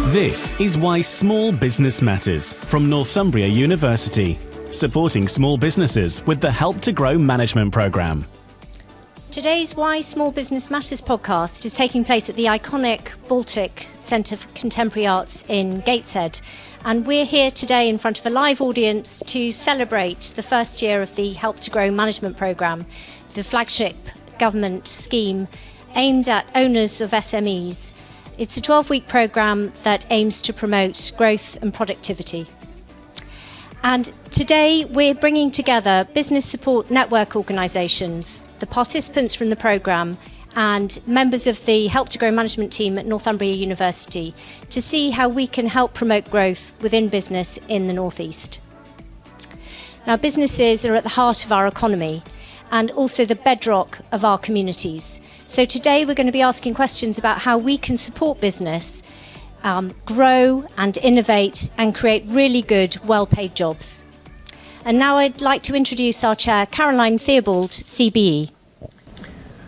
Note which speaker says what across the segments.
Speaker 1: This is Why Small Business Matters from Northumbria University, supporting small businesses with the Help to Grow management programme.
Speaker 2: Today's Why Small Business Matters podcast is taking place at the iconic Baltic Centre for Contemporary Arts in Gateshead. And we're here today in front of a live audience to celebrate the first year of the Help to Grow management programme, the flagship government scheme aimed at owners of SMEs. It's a 12-week programme that aims to promote growth and productivity. And today we're bringing together business support network organisations, the participants from the programme and members of the Help to Grow management team at Northumbria University to see how we can help promote growth within business in the North East. Now, businesses are at the heart of our economy and also the bedrock of our communities. So today we're going to be asking questions about how we can support business, grow and innovate and create really good, well-paid jobs. And now I'd like to introduce our chair, Caroline Theobald, CBE.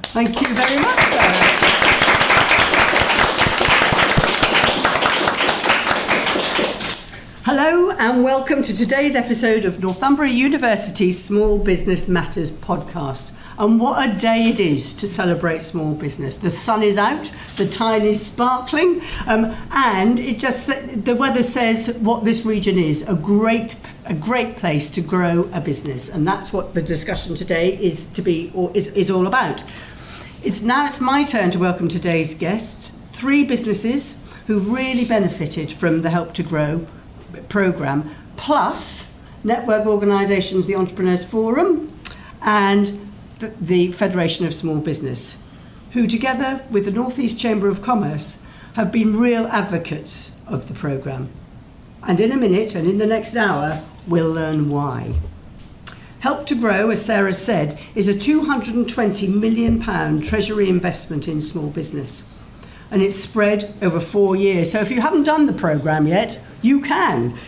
Speaker 3: Thank you very much, Sarah. Hello and welcome to today's episode of Northumbria University's Small Business Matters podcast. And what a day it is to celebrate small business. The sun is out, the tide is sparkling, and the weather says what this region is, a great place to grow a business. And that's what the discussion today is all about. It's my turn to welcome today's guests, 3 businesses who've really benefited from the Help to Grow programme, plus network organisations, the Entrepreneurs Forum and the Federation of Small Business, who together with the North East Chamber of Commerce have been real advocates of the programme. And in a minute and in the next hour, we'll learn why. Help to Grow, as Sarah said, is a £220 million Treasury investment in small business. And it's spread over 4 years. So if you haven't done the programme yet, you can.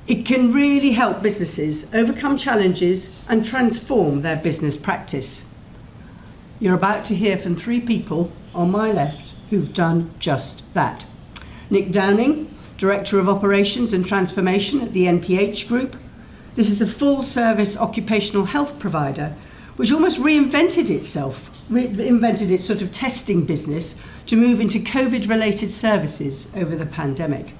Speaker 3: It can really help businesses overcome challenges and transform their business practice. You're about to hear from 3 people on my left who've done just that. Nick Downing, Director of Operations and Transformation at the NPH Group. This is a full-service occupational health provider which almost reinvented its sort of testing business to move into COVID-related services over the pandemic.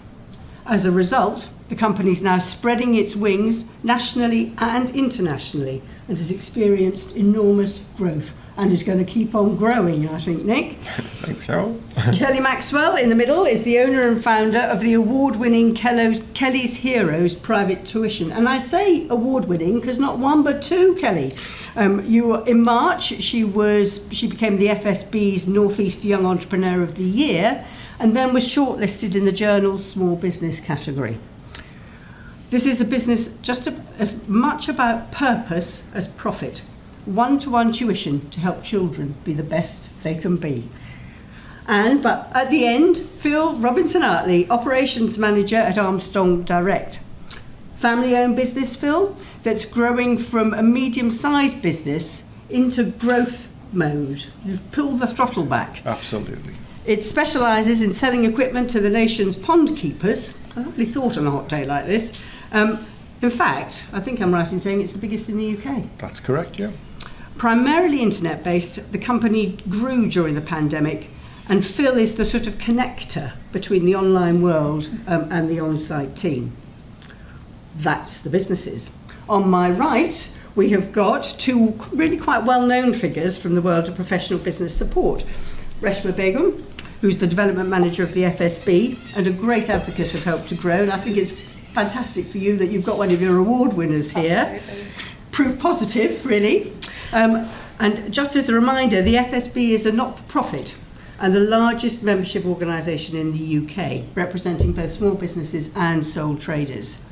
Speaker 3: As a result, the company is now spreading its wings nationally and internationally and has experienced enormous growth and is going to keep on growing, I think, Nick.
Speaker 4: Thanks, Cheryl.
Speaker 3: Kelly Maxwell, in the middle, is the owner and founder of the award-winning Kelly's Heroes private tuition. And I say award-winning because not one but 2, Kelly. In March, she became the FSB's North East Young Entrepreneur of the Year and then was shortlisted in the Journal's Small Business category. This is a business just as much about purpose as profit. One-to-one tuition to help children be the best they can be. But at the end, Phil Robinson-Hartley, Operations Manager at Armstrong Direct. Family-owned business, Phil, that's growing from a medium-sized business into growth mode. You've pulled the throttle back.
Speaker 4: Absolutely.
Speaker 3: It specialises in selling equipment to the nation's pond keepers. A lovely thought on a hot day like this. In fact, I think I'm right in saying it's the biggest in the UK.
Speaker 4: That's correct, yeah.
Speaker 3: Primarily internet-based, the company grew during the pandemic, and Phil is the sort of connector between the online world and the on-site team. That's the businesses. On my right, we have got 2 really quite well-known figures from the world of professional business support. Reshma Begum, who's the development manager of the FSB and a great advocate of Help to Grow, and I think it's fantastic for you that you've got one of your award winners here. Proof positive, really. And just as a reminder, the FSB is a not-for-profit and the largest membership organisation in the UK, representing both small businesses and sole traders.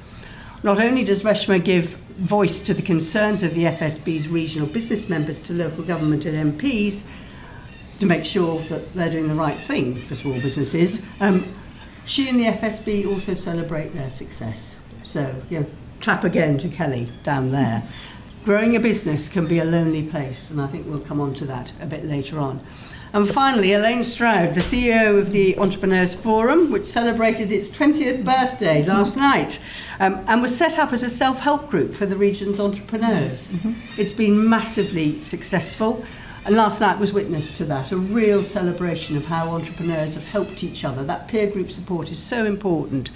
Speaker 3: Not only does Reshma give voice to the concerns of the FSB's regional business members to local government and MPs to make sure that they're doing the right thing for small businesses, she and the FSB also celebrate their success. So, clap again to Kelly down there. Growing a business can be a lonely place, and I think we'll come on to that a bit later on. And finally, Elaine Stroud, the CEO of the Entrepreneurs Forum, which celebrated its 20th birthday last night, and was set up as a self-help group for the region's entrepreneurs. It's been massively successful, and last night was witness to that, a real celebration of how entrepreneurs have helped each other. That peer group support is so important.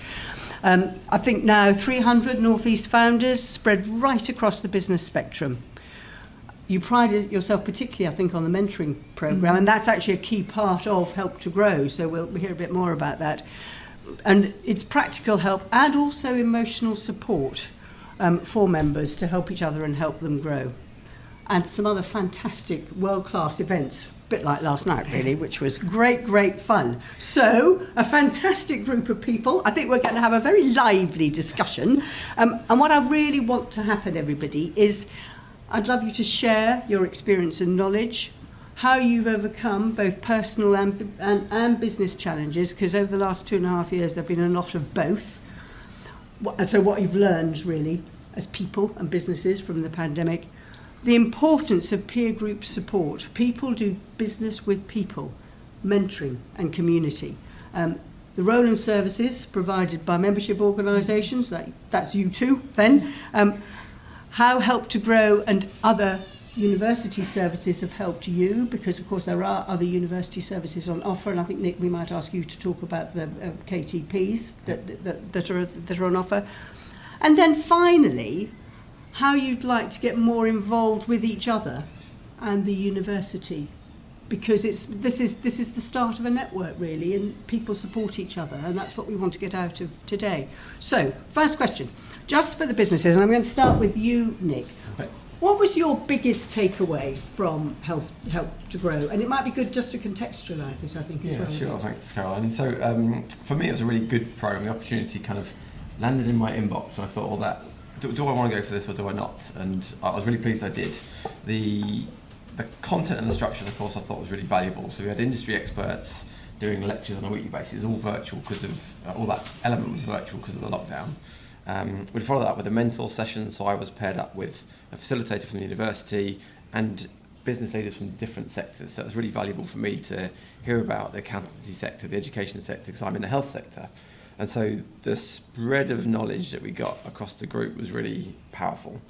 Speaker 3: I think now 300 North East founders spread right across the business spectrum. You pride yourself particularly, I think, on the mentoring programme, and that's actually a key part of Help to Grow, so we'll hear a bit more about that. And it's practical help and also emotional support for members to help each other and help them grow. And some other fantastic world-class events, a bit like last night really, which was great fun. So, a fantastic group of people. I think we're going to have a very lively discussion. And what I really want to happen, everybody, is I'd love you to share your experience and knowledge, how you've overcome both personal and business challenges, because over the last 2.5 years there have been a lot of both. And so what you've learned really as people and businesses from the pandemic, the importance of peer group support. People do business with people, mentoring and community. The role and services provided by membership organisations, that's you too then, how Help to Grow and other university services have helped you, because of course there are other university services on offer, and I think, Nick, we might ask you to talk about the KTPs that are on offer. And then finally, how you'd like to get more involved with each other and the university, because this is the start of a network really, and people support each other, and that's what we want to get out of today. So, first question, just for the businesses, and I'm going to start with you, Nick.
Speaker 4: Okay.
Speaker 3: What was your biggest takeaway from Help to Grow? And it might be good just to contextualise it, I think, as well.
Speaker 4: Yeah, sure. Thanks, Caroline. So for me, it was a really good programme. The opportunity kind of landed in my inbox, and I thought, well, do I want to go for this or do I not? And I was really pleased I did. The content and the structure of the course I thought was really valuable. So we had industry experts doing lectures on a weekly basis, all virtual because of, all that element was virtual because of the lockdown. We'd follow that up with a mentor session, so I was paired up with a facilitator from the university and business leaders from different sectors. So it was really valuable for me to hear about the accountancy sector, the education sector, because I'm in the health sector. And so the spread of knowledge that we got across the group was really powerful.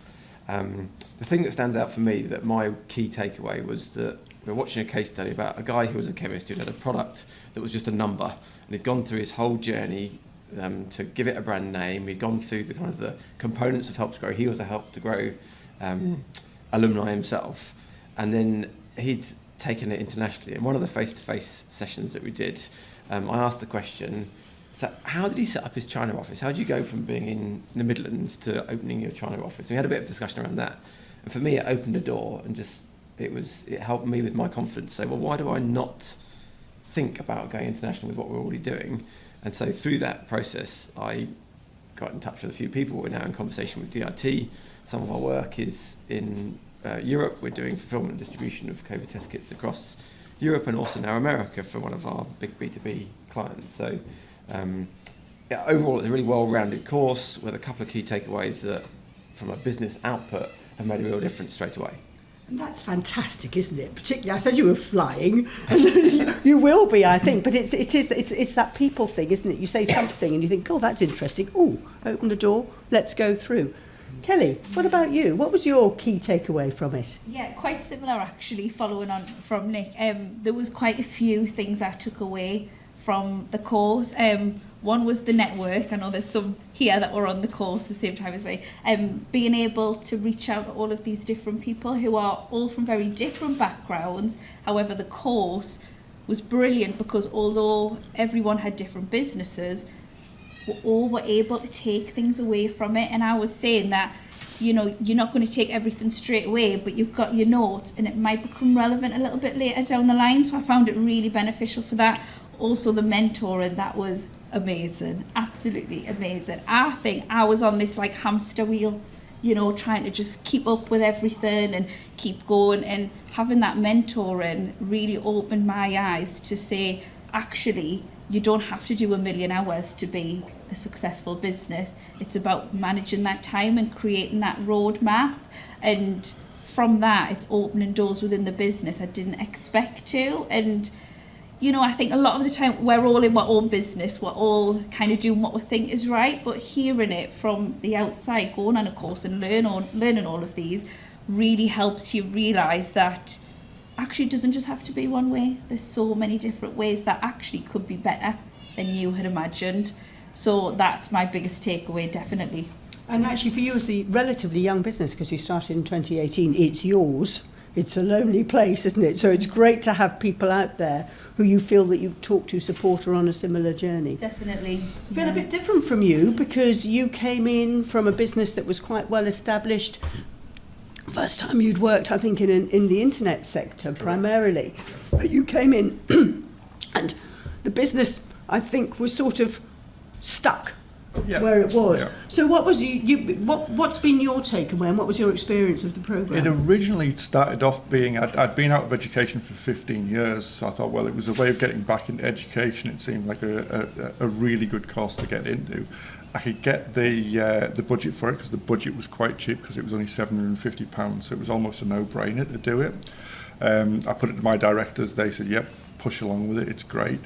Speaker 4: The thing that stands out for me, that my key takeaway, was that we were watching a case study about a guy who was a chemist who had a product that was just a number, and he'd gone through his whole journey to give it a brand name. He'd gone through the kind of the components of Help to Grow. He was a Help to Grow alumni himself, and then he'd taken it internationally. In one of the face-to-face sessions that we did, I asked the question, so how did he set up his China office? How did you go from being in the Midlands to opening your China office? And we had a bit of discussion around that. And for me, it opened a door, and just it helped me with my confidence. So, well, why do I not think about going international with what we're already doing? And so through that process, I got in touch with a few people. We're now in conversation with DIT. Some of our work is in Europe. We're doing fulfillment and distribution of COVID test kits across Europe, and also now America for one of our big B2B clients. So overall, it's a really well-rounded course with a couple of key takeaways that, from a business output, have made a real difference straight away.
Speaker 3: And that's fantastic, isn't it? Particularly, I said you were flying, and you will be, I think. But it's that people thing, isn't it? You say something and you think, oh, that's interesting. Oh, open the door, let's go through. Kelly, what about you? What was your key takeaway from it?
Speaker 5: Yeah, quite similar actually, following on from Nick. There was quite a few things I took away from the course. One was the network. I know there's some here that were on the course the same time as me. Being able to reach out to all of these different people who are all from very different backgrounds. However, the course was brilliant because although everyone had different businesses, we all were able to take things away from it. And I was saying that, you know, you're not going to take everything straight away, but you've got your notes and it might become relevant a little bit later down the line. So I found it really beneficial for that. Also the mentoring, that was amazing, absolutely amazing. I think I was on this like hamster wheel, you know, trying to just keep up with everything and keep going, and having that mentoring really opened my eyes to say, actually, you don't have to do 1 million hours to be a successful business. It's about managing that time and creating that roadmap. And from that, it's opening doors within the business I didn't expect to. And, I think a lot of the time we're all in our own business, we're all kind of doing what we think is right, but hearing it from the outside, going on a course and learning all of these really helps you realise that actually it doesn't just have to be one way. There's so many different ways that actually could be better than you had imagined. So that's my biggest takeaway, definitely.
Speaker 3: And actually for you as a relatively young business, because you started in 2018, it's yours. It's a lonely place, isn't it? So it's great to have people out there who you feel that you talk to, support, or on a similar journey.
Speaker 5: Definitely.
Speaker 3: I feel a bit different from you because you came in from a business that was quite well established. First time you'd worked, I think, in the internet sector primarily. But you came in and the business, I think, was sort of stuck where it was. Yeah. So what was what's been your takeaway and what was your experience of the programme?
Speaker 6: It originally started off being, I'd been out of education for 15 years, so I thought, well, it was a way of getting back into education. It seemed like a really good course to get into. I could get the budget for it because the budget was quite cheap because it was only £750, so it was almost a no-brainer to do it. I put it to my directors, they said, yep, push along with it, it's great.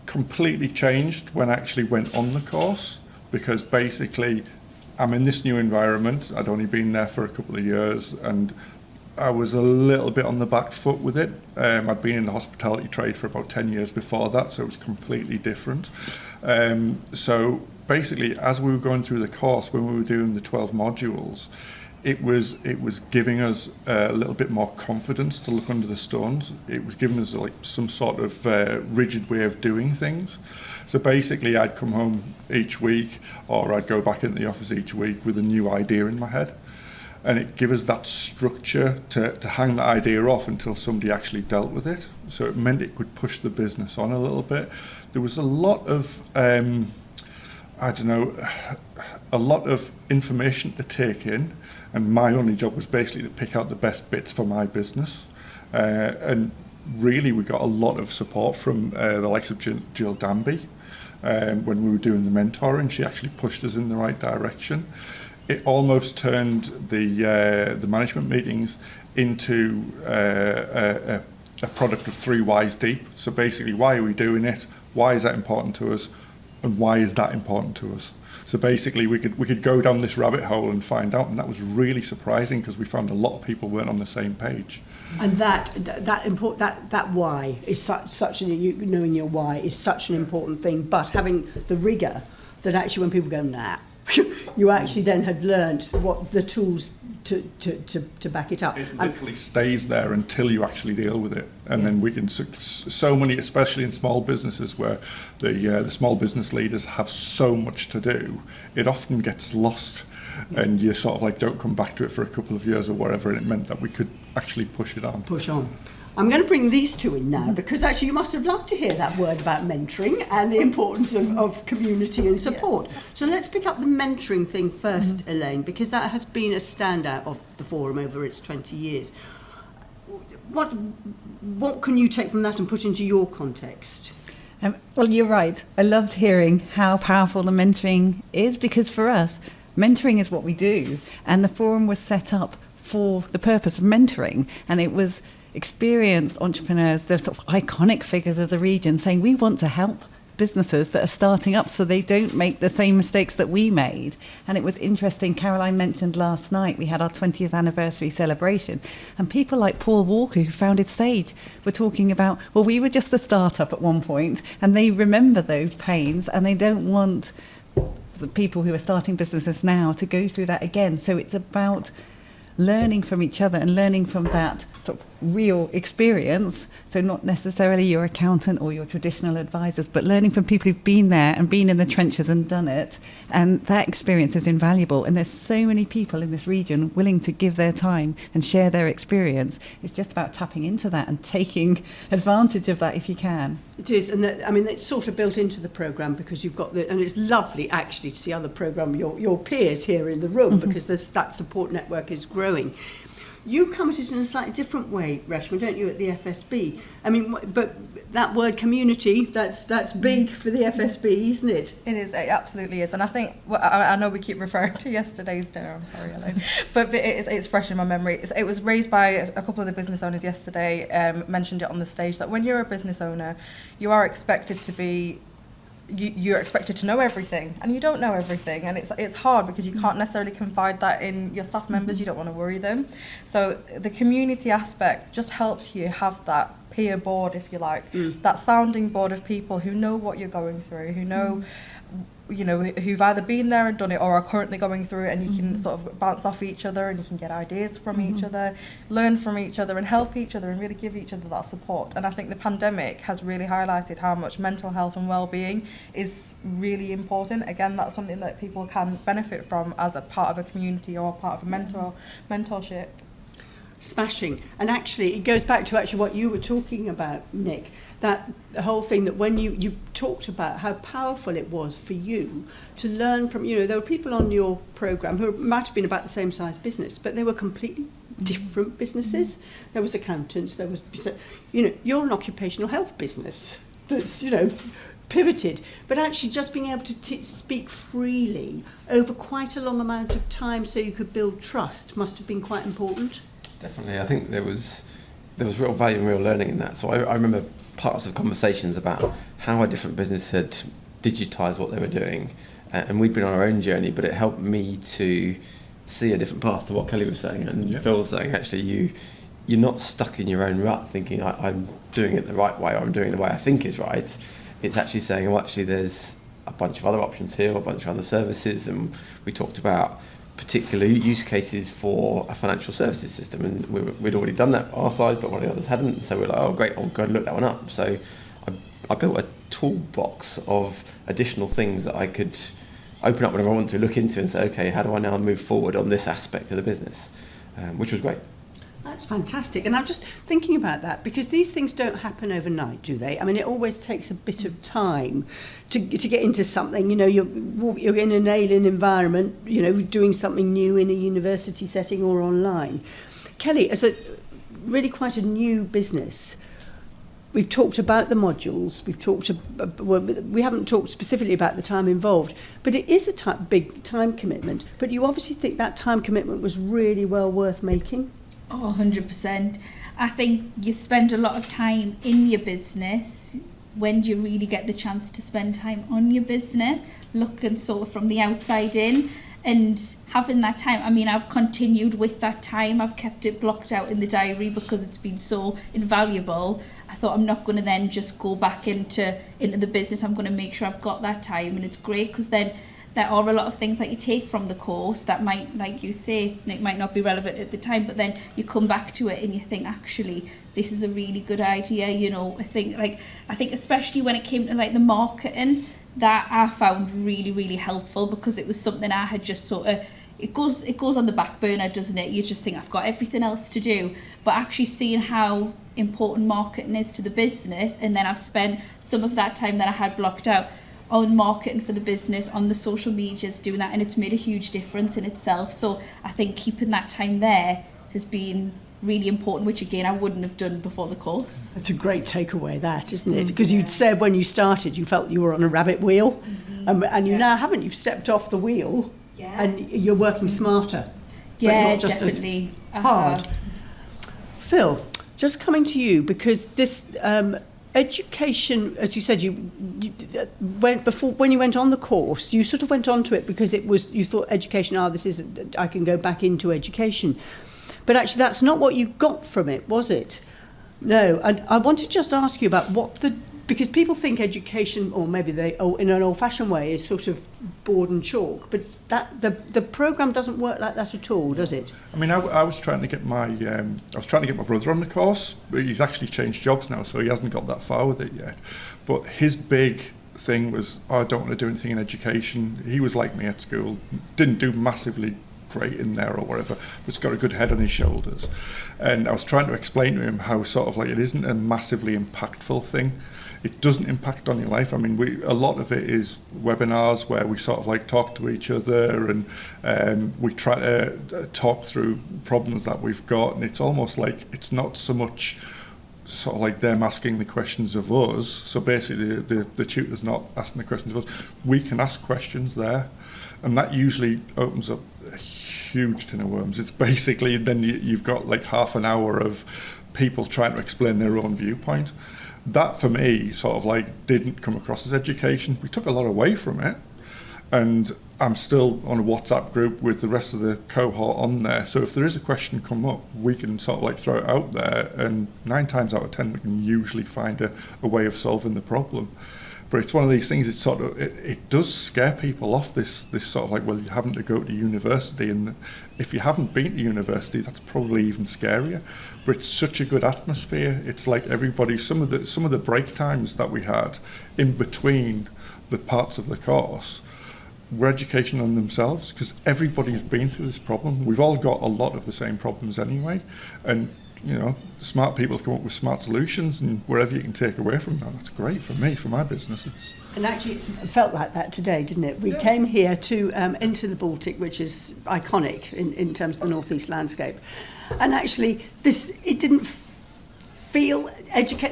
Speaker 6: Completely changed when I actually went on the course, because basically I'm in this new environment. I'd only been there for a couple of years and I was a little bit on the back foot with it. I'd been in the hospitality trade for about 10 years before that, so it was completely different. So basically, as we were going through the course, when we were doing the 12 modules, it was giving us a little bit more confidence to look under the stones. It was giving us like some sort of rigid way of doing things. So basically, I'd come home each week, or I'd go back into the office each week with a new idea in my head. And it gave us that structure to hang that idea off until somebody actually dealt with it. So it meant it could push the business on a little bit. There was a lot of, a lot of information to take in. And my only job was basically to pick out the best bits for my business. And really, we got a lot of support from the likes of Jill Danby. When we were doing the mentoring, she actually pushed us in the right direction. It almost turned the management meetings into a product of 3 whys deep. So basically, why are we doing it? Why is that important to us? And why is that important to us? So basically, we could go down this rabbit hole and find out, and that was really surprising because we found a lot of people weren't on the same page.
Speaker 3: And that why is such an knowing your why is such an important thing. But having the rigour that actually, when people go, nah, you actually then had learned what the tools to back it up.
Speaker 6: It literally stays there until you actually deal with it, and then we can. So many, especially in small businesses, where the small business leaders have so much to do, it often gets lost, and you sort of like don't come back to it for a couple of years or whatever. And it meant that we could actually push it on.
Speaker 3: Push on. I'm going to bring these two in now because actually you must have loved to hear that word about mentoring and the importance of community and support. Yes. So let's pick up the mentoring thing first, Elaine, because that has been a standout of the forum over its 20 years. What can you take from that and put into your context?
Speaker 7: Well, you're right. I loved hearing how powerful the mentoring is because for us, mentoring is what we do. And the forum was set up for the purpose of mentoring. And it was experienced entrepreneurs, the sort of iconic figures of the region saying we want to help businesses that are starting up so they don't make the same mistakes that we made. And it was interesting, Caroline mentioned last night we had our 20th anniversary celebration and people like Paul Walker who founded Sage were talking about, well, we were just a startup at one point and they remember those pains and they don't want the people who are starting businesses now to go through that again. So it's about learning from each other and learning from that sort of real experience. So not necessarily your accountant or your traditional advisors, but learning from people who've been there and been in the trenches and done it. And that experience is invaluable. And there's so many people in this region willing to give their time and share their experience. It's just about tapping into that and taking advantage of that if you can.
Speaker 3: It is, and it's sort of built into the programme because you've got and it's lovely actually to see other programme, your peers here in the room, because that support network is growing. You come at it in a slightly different way, Reshma, don't you, at the FSB? I mean, but that word community, that's big for the FSB, isn't it?
Speaker 8: It is, it absolutely is. And I think, well, I know we keep referring to yesterday's dinner, I'm sorry, Elaine, but it's fresh in my memory. It was raised by a couple of the business owners yesterday, mentioned it on the stage, that when you're a business owner, you are expected to be you're expected to know everything, and you don't know everything, and it's hard because you can't necessarily confide that in your staff members. You don't want to worry them. So the community aspect just helps you have that peer board, if you like, that sounding board of people who know what you're going through, who know who've either been there and done it or are currently going through it, and you can sort of bounce off each other, and you can get ideas from each other, learn from each other, and help each other, and really give each other that support. And I think the pandemic has really highlighted how much mental health and well-being is really important. Again, that's something that people can benefit from as a part of a community or part of a mentorship.
Speaker 3: Smashing. And actually, it goes back to what you were talking about, Nick, that the whole thing that when you talked about how powerful it was for you to learn from, there were people on your programme who might have been about the same size business, but they were completely different businesses. There was accountants, there was, you're an occupational health business that's, pivoted, but actually just being able to speak freely over quite a long amount of time so you could build trust must have been quite important.
Speaker 4: Definitely, I think there was real value and real learning in that. So I remember parts of conversations about how a different business had digitised what they were doing, and we'd been on our own journey, but it helped me to see a different path to what Kelly was saying and Phil was saying. Actually, you're not stuck in your own rut thinking I'm doing it the right way or I'm doing it the way I think is right. It's actually saying, well, actually there's a bunch of other options here, a bunch of other services, and we talked about particular use cases for a financial services system, and we'd already done that on our side, but one of the others hadn't, so we're like, oh great, I'll go and look that one up. So I built a toolbox of additional things that I could open up whenever I want to look into and say, okay, how do I now move forward on this aspect of the business, which was great.
Speaker 3: That's fantastic. And I'm just thinking about that because these things don't happen overnight, do they? I mean, it always takes a bit of time to get into something. You're in an alien environment, doing something new in a university setting or online. Kelly, as a really quite a new business, we've talked about the modules. We haven't talked specifically about the time involved, but it is a big time commitment. But you obviously think that time commitment was really well worth making?
Speaker 5: Oh, 100%. I think you spend a lot of time in your business. When do you really get the chance to spend time on your business, looking sort of from the outside in and having that time? I mean, I've continued with that time. I've kept it blocked out in the diary because it's been so invaluable. I thought I'm not going to then just go back into the business. I'm going to make sure I've got that time, and it's great because then there are a lot of things that you take from the course that might, like you say, it might not be relevant at the time, but then you come back to it and you think, actually, this is a really good idea. I think especially when it came to like the marketing, that I found really, really helpful because it was something I had just sort of, it goes on the back burner, doesn't it? You just think, I've got everything else to do, but actually seeing how important marketing is to the business, and then I've spent some of that time that I had blocked out on marketing for the business, on the social medias, doing that, and it's made a huge difference in itself. So I think keeping that time there has been really important, which again I wouldn't have done before the course.
Speaker 3: That's a great takeaway, that, isn't it? Because you'd said when you started you felt you were on a rabbit wheel, and you now haven't. You've stepped off the wheel, and you're working smarter, but not just
Speaker 5: definitely
Speaker 3: as hard. Phil, just coming to you, because this education, as you said, when you went on the course, you sort of went on to it because you thought education, I can go back into education. But actually that's not what you got from it, was it? No. And I want to just ask you about because people think education, or maybe in an old-fashioned way, is sort of board and chalk, but the programme doesn't work like that at all, does it?
Speaker 6: I mean, I was trying to get my brother on the course, but he's actually changed jobs now, so he hasn't got that far with it yet. But his big thing was, I don't want to do anything in education. He was like me at school, didn't do massively great in there or whatever, but he's got a good head on his shoulders. And I was trying to explain to him how sort of like it isn't a massively impactful thing. It doesn't impact on your life. I mean, a lot of it is webinars where we sort of like talk to each other and we try to talk through problems that we've got. And it's almost like it's not so much sort of like them asking the questions of us. So basically the tutor's not asking the questions of us. We can ask questions there. And that usually opens up a huge tin of worms. It's basically then you've got like half an hour of people trying to explain their own viewpoint. That for me sort of like didn't come across as education. We took a lot away from it, and I'm still on a WhatsApp group with the rest of the cohort on there. So if there is a question come up, we can sort of like throw it out there, and 9 times out of 10 we can usually find a way of solving the problem. But it's one of these things. It's sort of it does scare people off. This sort of like, well, you haven't to go to university, and if you haven't been to university, that's probably even scarier. But it's such a good atmosphere. It's like everybody. Some of the break times that we had in between the parts of the course were education on themselves, because everybody's been through this problem. We've all got a lot of the same problems anyway, and you know, smart people come up with smart solutions, and wherever you can take away from that, that's great for me, for my business.
Speaker 3: And actually, it felt like that today, didn't it? We came here to enter the Baltic, which is iconic in terms of the northeast landscape. And actually, it didn't feel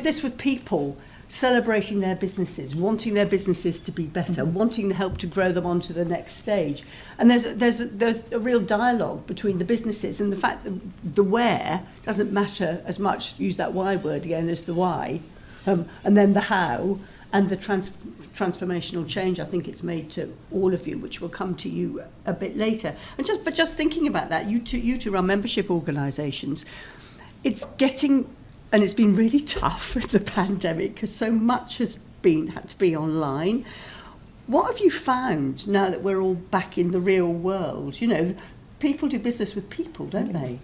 Speaker 3: this was people celebrating their businesses, wanting their businesses to be better, wanting the help to grow them onto the next stage. And there's a real dialogue between the businesses, and the fact that the where doesn't matter as much, use that why word again, as the why, and then the how and the transformational change I think it's made to all of you, which will come to you a bit later. And just thinking about that, you two run membership organisations, it's getting. And it's been really tough with the pandemic because so much had to be online. What have you found now that we're all back in the real world? You know, people do business with people, don't they?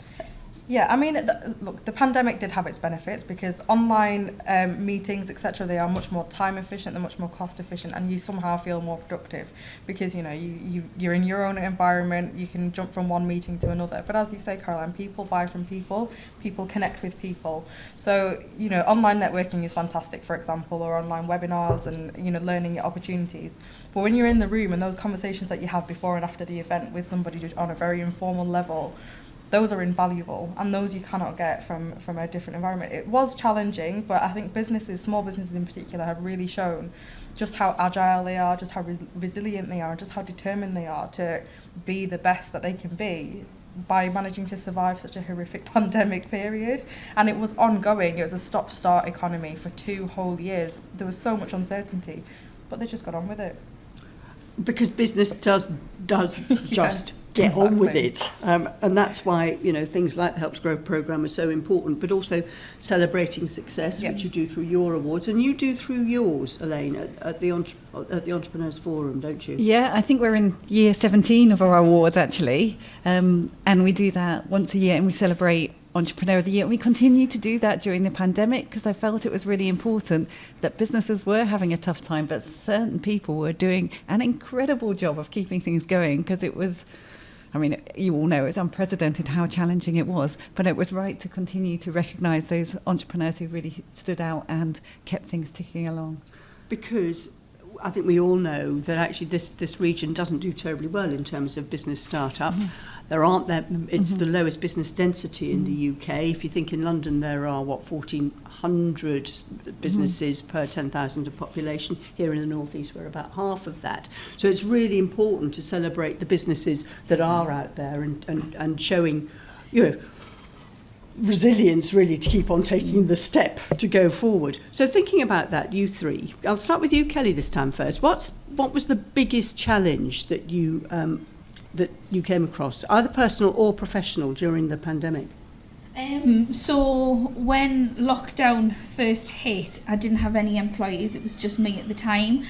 Speaker 8: Yeah, I mean, look, the pandemic did have its benefits because online meetings, etc., they are much more time efficient, they're much more cost efficient, and you somehow feel more productive because, you know, you're in your own environment, you can jump from one meeting to another. But as you say, Caroline, people buy from people, people connect with people. So, you know, online networking is fantastic, for example, or online webinars and, you know, learning opportunities. But when you're in the room and those conversations that you have before and after the event with somebody on a very informal level, those are invaluable, and those you cannot get from a different environment. It was challenging, but I think small businesses in particular, have really shown just how agile they are, just how resilient they are, and just how determined they are to be the best that they can be by managing to survive such a horrific pandemic period. And it was ongoing. It was a stop-start economy for 2 whole years. There was so much uncertainty, but they just got on with it.
Speaker 3: Because business does just get on with it, and that's why, you know, things like the Helps Grow programme are so important, but also celebrating success, which you do through your awards, and you do through yours, Elaine, at the Entrepreneurs Forum, don't you?
Speaker 7: Yeah, I think we're in year 17 of our awards actually, and we do that once a year, and we celebrate Entrepreneur of the Year. And we continue to do that during the pandemic because I felt it was really important that businesses were having a tough time, but certain people were doing an incredible job of keeping things going, because it was, I mean, you all know it's unprecedented how challenging it was, but it was right to continue to recognise those entrepreneurs who really stood out and kept things ticking along.
Speaker 3: Because I think we all know that actually this region doesn't do terribly well in terms of business startup. There aren't that. It's the lowest business density in the UK. If you think in London there are 1,400 businesses per 10,000 of population. Here in the northeast we're about half of that. So it's really important to celebrate the businesses that are out there and showing, you know, resilience really to keep on taking the step to go forward. So thinking about that, you three, I'll start with you, Kelly, this time first. What was the biggest challenge that you came across, either personal or professional, during the pandemic?
Speaker 5: So when lockdown first hit, I didn't have any employees. It was just me at the time.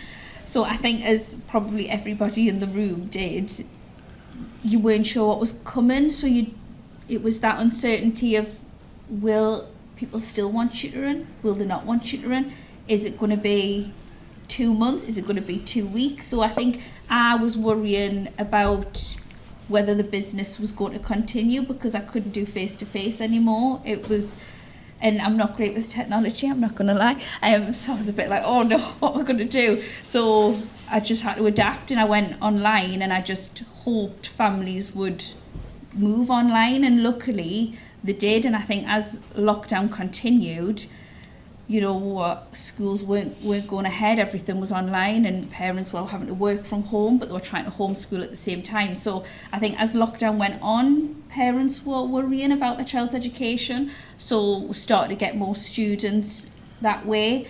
Speaker 5: So I think, as probably everybody in the room did, you weren't sure what was coming. So it was that uncertainty of, will people still want tutoring? Will they not want tutoring? Is it going to be 2 months? Is it going to be 2 weeks? So I think I was worrying about whether the business was going to continue, because I couldn't do face-to-face anymore. It was, and I'm not great with technology, I'm not going to lie. So I was a bit like, oh no, what am I going to do? So I just had to adapt, and I went online, and I just hoped families would move online, and luckily they did. And I think as lockdown continued, you know, schools weren't going ahead, everything was online, and parents were having to work from home, but they were trying to homeschool at the same time. So I think as lockdown went on, parents were worrying about their child's education, so we started to get more students that way.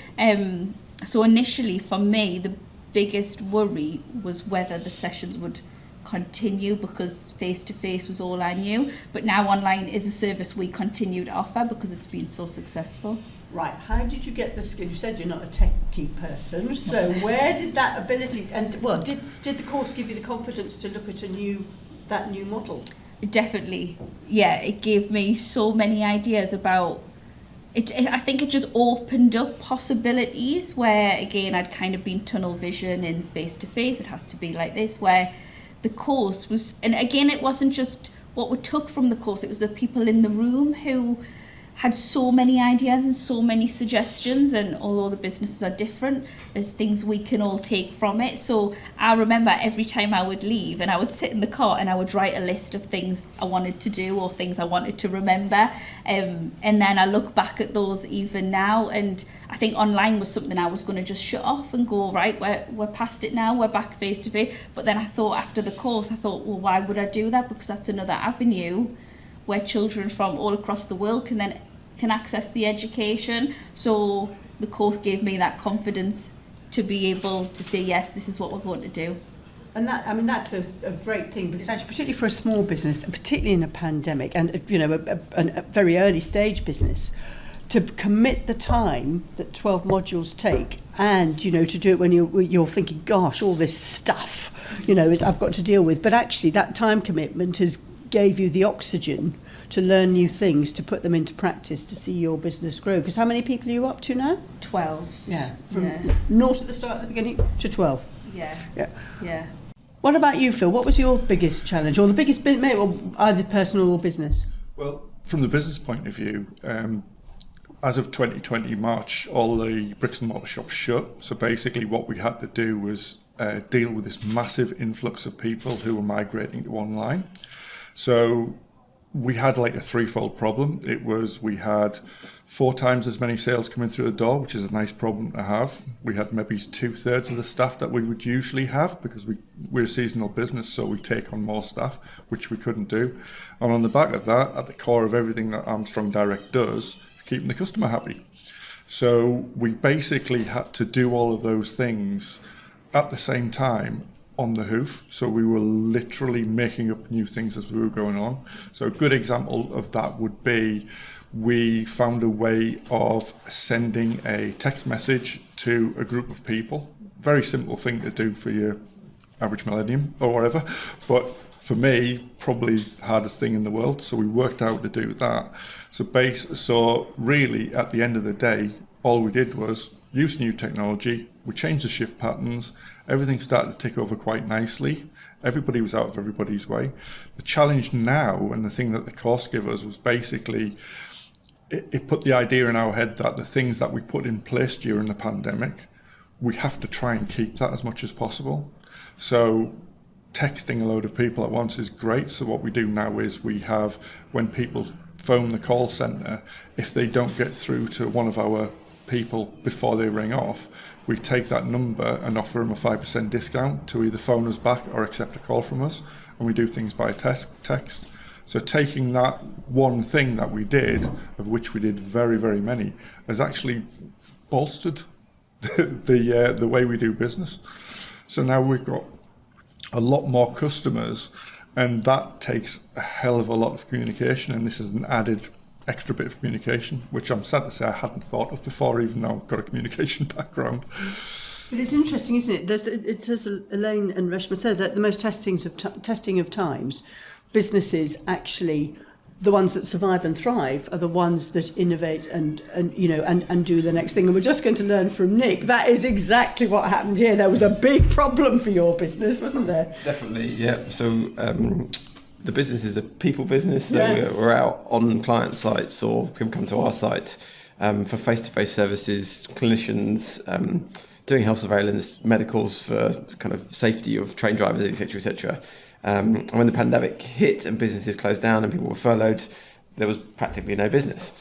Speaker 5: So initially for me, the biggest worry was whether the sessions would continue, because face-to-face was all I knew. But now online is a service we continue to offer because it's been so successful.
Speaker 3: Right, how did you get the skill? You said you're not a techie person, so where did that ability, and well, did the course give you the confidence to look at that new model?
Speaker 5: Definitely, yeah, it gave me so many ideas about it. I think it just opened up possibilities where, again, I'd kind of been tunnel vision in face-to-face, it has to be like this, where the course was, and again, it wasn't just what we took from the course, it was the people in the room who had so many ideas and so many suggestions, and although the businesses are different, there's things we can all take from it. So I remember every time I would leave and I would sit in the car and I would write a list of things I wanted to do or things I wanted to remember, and then I look back at those even now, and I think online was something I was going to just shut off and go, right, we're past it now, we're back face to face. But then I thought after the course, well, why would I do that? Because that's another avenue where children from all across the world can access the education. So the course gave me that confidence to be able to say, yes, this is what we're going to do.
Speaker 3: And that, I mean, that's a great thing, because actually, particularly for a small business, and particularly in a pandemic, and you know, a very early stage business, to commit the time that 12 modules take, and you know, to do it when you're thinking, gosh, all this stuff, you know, I've got to deal with. But actually, that time commitment gave you the oxygen to learn new things, to put them into practice, to see your business grow. Because how many people are you up to now?
Speaker 5: 12.
Speaker 3: Yeah, from 0 at the start, at the beginning, to 12.
Speaker 5: Yeah.
Speaker 3: What about you, Phil? What was your biggest challenge, or the biggest, or either personal or business?
Speaker 6: Well, from the business point of view, as of 2020 March, all the bricks and mortar shops shut. So basically what we had to do was deal with this massive influx of people who were migrating to online. So we had like a threefold problem. It was, we had 4 times as many sales coming through the door, which is a nice problem to have. We had maybe 2/3 of the staff that we would usually have, because we're a seasonal business, so we take on more staff, which we couldn't do. And on the back of that, at the core of everything that Armstrong Direct does, is keeping the customer happy. So we basically had to do all of those things at the same time on the hoof. So we were literally making up new things as we were going on. So a good example of that would be, we found a way of sending a text message to a group of people. Very simple thing to do for your average millennium or whatever, but for me, probably hardest thing in the world. So we worked out to do that. So really, at the end of the day, all we did was use new technology. We changed the shift patterns. Everything started to tick over quite nicely. Everybody was out of everybody's way. The challenge now, and the thing that the course gave us, was basically, it put the idea in our head that the things that we put in place during the pandemic, we have to try and keep that as much as possible. So texting a load of people at once is great. So what we do now is, we have, when people phone the call centre, if they don't get through to one of our people before they ring off, we take that number and offer them a 5% discount to either phone us back or accept a call from us. And we do things by text. So taking that one thing that we did, of which we did very, very many, has actually bolstered the way we do business. So now we've got a lot more customers, and that takes a hell of a lot of communication, and this is an added extra bit of communication, which I'm sad to say I hadn't thought of before, even though I've got a communication background.
Speaker 3: But it's interesting, isn't it? It says, Elaine and Reshma said that the most testing of times, businesses actually, the ones that survive and thrive, are the ones that innovate and do the next thing. And we're just going to learn from Nick. That is exactly what happened here. There was a big problem for your business, wasn't there?
Speaker 4: Definitely, yeah. So the business is a people business, so we're out on client sites or people come to our site for face-to-face services, clinicians, doing health surveillance, medicals for kind of safety of train drivers, etc., etc. And when the pandemic hit and businesses closed down and people were furloughed, there was practically no business.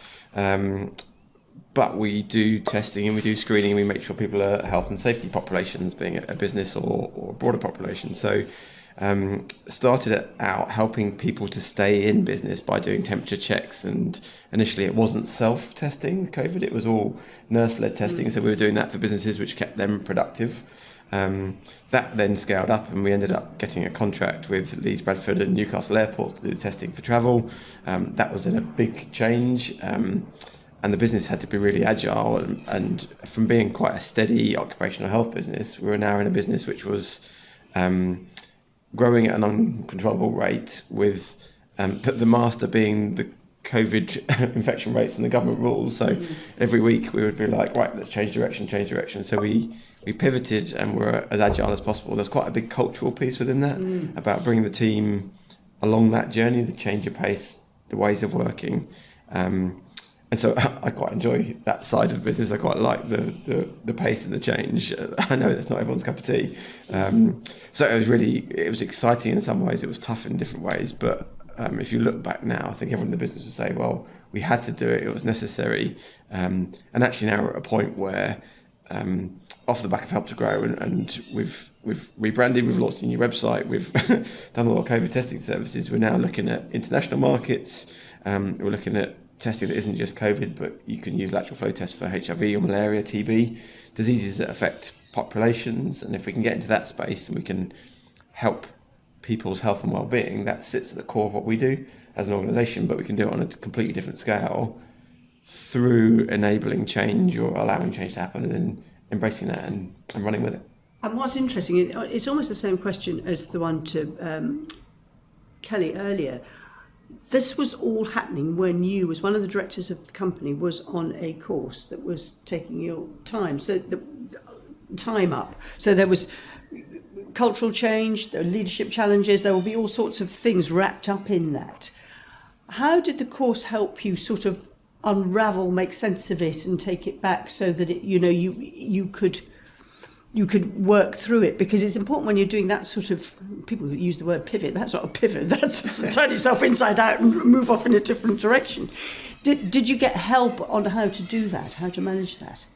Speaker 4: But we do testing and we do screening and we make sure people are health and safety populations, being a business or a broader population. So started out helping people to stay in business by doing temperature checks, and initially it wasn't self-testing COVID, it was all nurse-led testing, so we were doing that for businesses, which kept them productive. That then scaled up and we ended up getting a contract with Leeds, Bradford and Newcastle Airport to do testing for travel. That was then a big change, and the business had to be really agile, and from being quite a steady occupational health business, we were now in a business which was growing at an uncontrollable rate, with the master being the COVID infection rates and the government rules. So every week we would be like, right, let's change direction. So we pivoted and were as agile as possible. There's quite a big cultural piece within that about bringing the team along that journey, the change of pace, the ways of working. And so I quite enjoy that side of business. I quite like the pace and the change. I know that's not everyone's cup of tea. So it was exciting in some ways. It was tough in different ways. But if you look back now, I think everyone in the business would say, well, we had to do it. It was necessary. And actually now we're at a point where off the back of Help to Grow and we've rebranded, we've launched a new website, we've done a lot of COVID testing services. We're now looking at international markets. We're looking at testing that isn't just COVID, but you can use lateral flow tests for HIV or malaria, TB, diseases that affect populations. And if we can get into that space and we can help people's health and well-being, that sits at the core of what we do as an organisation, but we can do it on a completely different scale through enabling change or allowing change to happen and then embracing that and running with it.
Speaker 3: And what's interesting, it's almost the same question as the one to Kelly earlier. This was all happening when you, as one of the directors of the company, was on a course that was taking your time. So the time up. So there was cultural change, there were leadership challenges, there will be all sorts of things wrapped up in that. How did the course help you sort of unravel, make sense of it and take it back so that it, you could work through it? Because it's important when you're doing that sort of, people use the word pivot, that's not a pivot, that's turn yourself inside out and move off in a different direction. Did you get help on how to do that, how to manage that?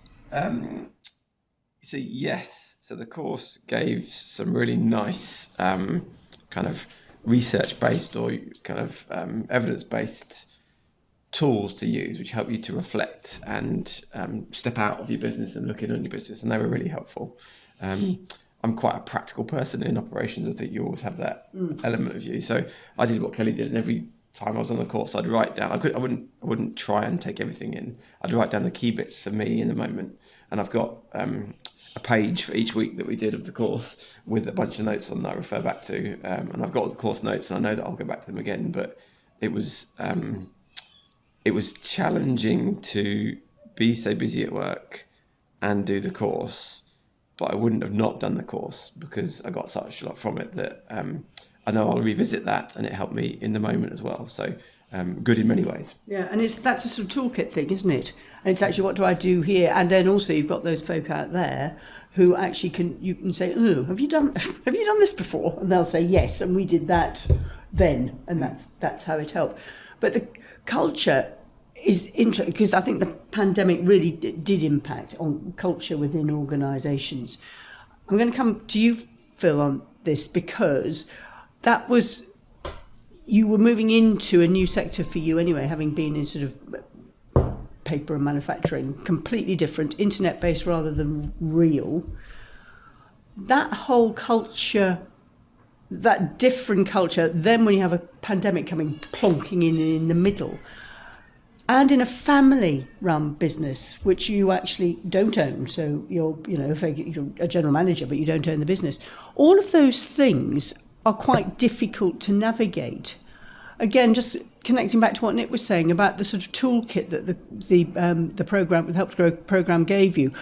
Speaker 4: So yes, so the course gave some really nice kind of research-based or kind of evidence-based tools to use, which help you to reflect and step out of your business and look in on your business, and they were really helpful. I'm quite a practical person in operations. I think you always have that element of you. So I did what Kelly did, and every time I was on the course, I'd write down. I wouldn't try and take everything in. I'd write down the key bits for me in the moment, and I've got a page for each week that we did of the course with a bunch of notes on that I refer back to, and I've got all the course notes, and I know that I'll go back to them again. But it was challenging to be so busy at work and do the course, but I wouldn't have not done the course because I got such a lot from it that I know I'll revisit that, and it helped me in the moment as well. So good in many ways. Yeah, and
Speaker 3: that's a sort of toolkit thing, isn't it? And it's actually, what do I do here? And then also you've got those folk out there who actually you can say, oh, have you done this before? And they'll say yes, and we did that then, and that's how it helped. But the culture is interesting, because I think the pandemic really did impact on culture within organisations. I'm going to come to you, Phil, on this, because that was, you were moving into a new sector for you anyway, having been in sort of paper and manufacturing, completely different, internet-based rather than real. That whole culture, that different culture, then when you have a pandemic coming plonking in the middle, and in a family-run business, which you actually don't own, so you're a general manager, but you don't own the business. All of those things are quite difficult to navigate. Again, just connecting back to what Nick was saying about the sort of toolkit that the program, the Help to Grow program, gave you.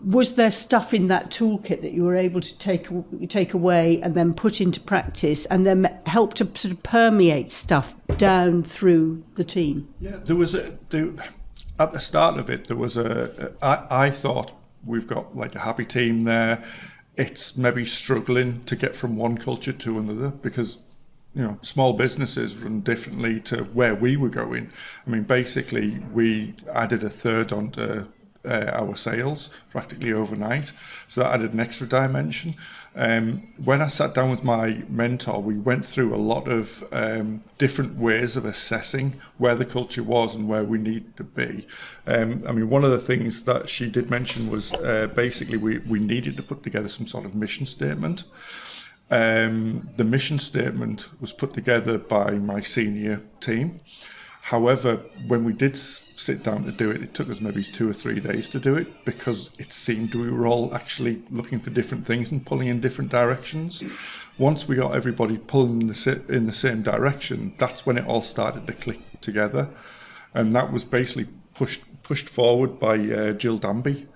Speaker 3: Was there stuff in that toolkit that you were able to take away and then put into practice, and then help to sort of permeate stuff down through the team?
Speaker 6: Yeah, there was at the start of it, there was I thought we've got like a happy team there. It's maybe struggling to get from one culture to another because, you know, small businesses run differently to where we were going. I mean, basically, we added a third onto our sales practically overnight. So that added an extra dimension. When I sat down with my mentor, we went through a lot of different ways of assessing where the culture was and where we needed to be. I mean, one of the things that she did mention was basically we needed to put together some sort of mission statement. The mission statement was put together by my senior team. However, when we did sit down to do it, it took us maybe 2 or 3 days to do it because it seemed we were all actually looking for different things and pulling in different directions. Once we got everybody pulling in the same direction, that's when it all started to click together. And that was basically pushed forward by Jill Danby.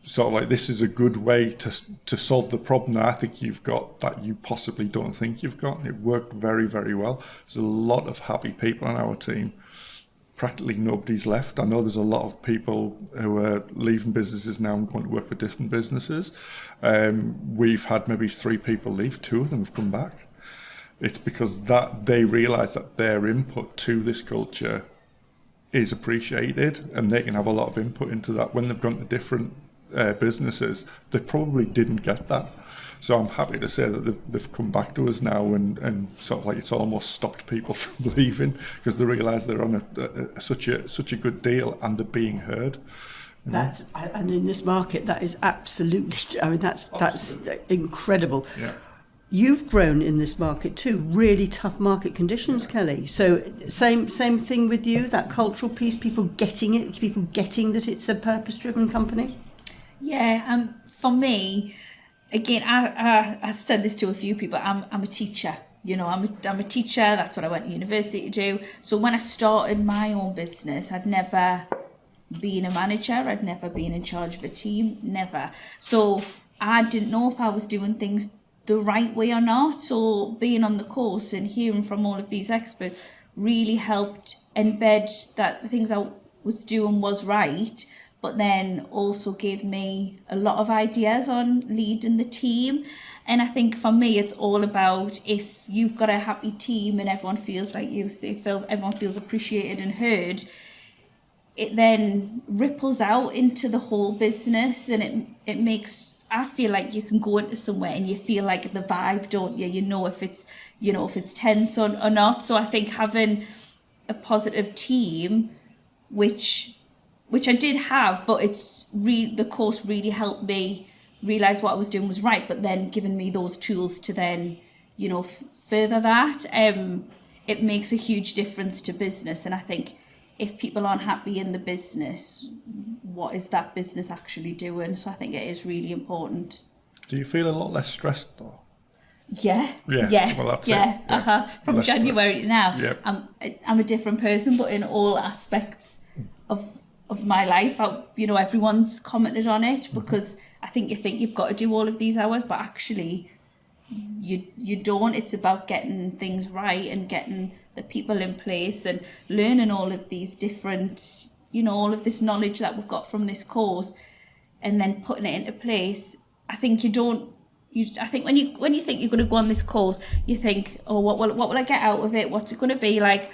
Speaker 6: So like, this is a good way to solve the problem that I think you've got that you possibly don't think you've got. It worked very, very well. There's a lot of happy people on our team. Practically nobody's left. I know there's a lot of people who are leaving businesses now and going to work for different businesses. We've had maybe 3 people leave. 2 of them have come back. It's because that they realise that their input to this culture is appreciated and they can have a lot of input into that. When they've gone to different businesses, they probably didn't get that. So I'm happy to say that they've come back to us now and sort of like it's almost stopped people from leaving because they realise they're on such a good deal and they're being heard.
Speaker 3: That's, and in this market, that is absolutely. I mean, that's incredible.
Speaker 6: Yeah.
Speaker 3: You've grown in this market too. Really tough market conditions, Kelly. So same thing with you. That cultural piece, people getting it, people getting that it's a purpose-driven company.
Speaker 5: Yeah, for me, again, I've said this to a few people. I'm a teacher. You know, I'm a teacher. That's what I went to university to do. So when I started my own business, I'd never been a manager. I'd never been in charge of a team. Never. So I didn't know if I was doing things the right way or not. So being on the course and hearing from all of these experts really helped embed that the things I was doing was right, but then also gave me a lot of ideas on leading the team. And I think for me, it's all about if you've got a happy team and everyone feels like you, so everyone feels appreciated and heard, it then ripples out into the whole business, and it makes, I feel like you can go into somewhere and you feel like the vibe, don't you? You know if it's tense or not. So I think having a positive team, which I did have, but the course really helped me realise what I was doing was right, but then giving me those tools to then, further that. It makes a huge difference to business. And I think if people aren't happy in the business, what is that business actually doing? So I think it is really important.
Speaker 6: Do you feel a lot less stressed though?
Speaker 5: Yeah.
Speaker 6: Well, that's it.
Speaker 5: Yeah. From
Speaker 6: Less
Speaker 5: January to now,
Speaker 6: Yep.
Speaker 5: I'm a different person, but in all aspects of my life, everyone's commented on it because I think you think you've got to do all of these hours, but actually you don't. It's about getting things right and getting the people in place and learning all of these different, all of this knowledge that we've got from this course, and then putting it into place. I think I think when you think you're going to go on this course, you think, oh, what will I get out of it? What's it going to be like?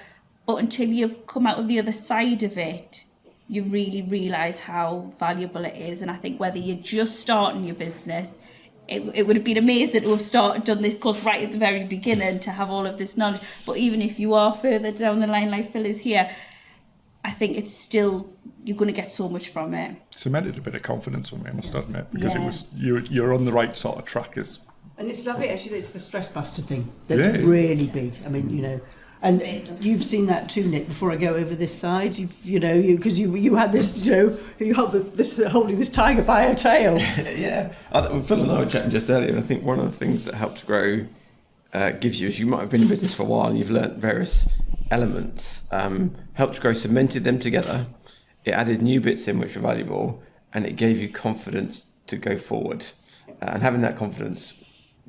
Speaker 5: But until you've come out of the other side of it, you really realise how valuable it is. And I think whether you're just starting your business, it would have been amazing to have done this course right at the very beginning to have all of this knowledge. But even if you are further down the line, like Phil is here, I think it's still, you're going to get so much from it.
Speaker 6: Cemented a bit of confidence for me, I must admit, because it was you're on the right sort of track.
Speaker 3: And it's lovely, actually. It's the stress buster thing that's really big. I mean, and amazing. You've seen that too, Nick. Before I go over this side, because you had this, you held this holding this tiger by a tail.
Speaker 4: Yeah, Phil and I were chatting just earlier, and I think one of the things that helped grow gives you is you might have been in business for a while and you've learnt various elements helped grow, cemented them together. It added new bits in which were valuable, and it gave you confidence to go forward. And having that confidence,